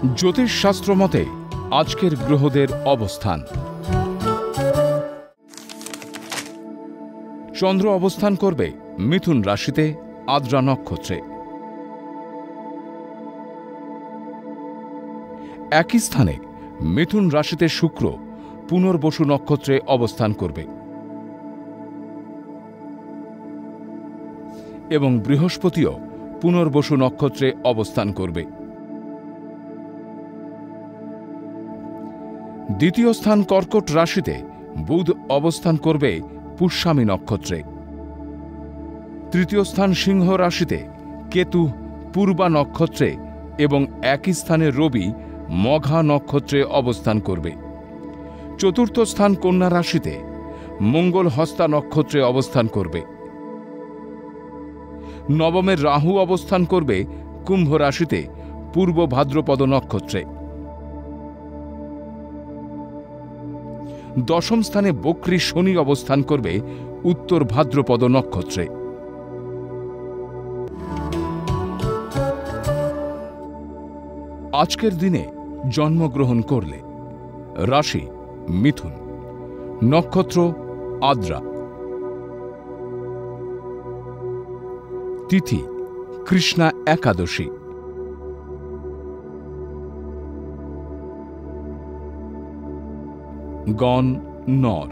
জ্যোতিষশাস্ত্র মতে আজকের গ্রহদের অবস্থান। চন্দ্র অবস্থান করবে মিথুন রাশিতে আদ্রা নক্ষত্রে। একই স্থানে মিথুন রাশিতে শুক্র পুনর্বসু নক্ষত্রে অবস্থান করবে এবং বৃহস্পতিও পুনর্বসু নক্ষত্রে অবস্থান করবে। দ্বিতীয় স্থান কর্কট রাশিতে বুধ অবস্থান করবে পুষ্যামী নক্ষত্রে। তৃতীয় স্থান সিংহ রাশিতে কেতু পূর্বা নক্ষত্রে এবং একই স্থানে রবি মঘা নক্ষত্রে অবস্থান করবে। চতুর্থ স্থান কন্যা রাশিতে মঙ্গল হস্তা নক্ষত্রে অবস্থান করবে। নবমের রাহু অবস্থান করবে কুম্ভ রাশিতে পূর্ব ভাদ্রপদ নক্ষত্রে। দশম স্থানে বক্রী শনি অবস্থান করবে উত্তর ভাদ্রপদ নক্ষত্রে। আজকের দিনে জন্মগ্রহণ করলে রাশি মিথুন, নক্ষত্র আদ্রা, তিথি কৃষ্ণা একাদশী, গণ নর।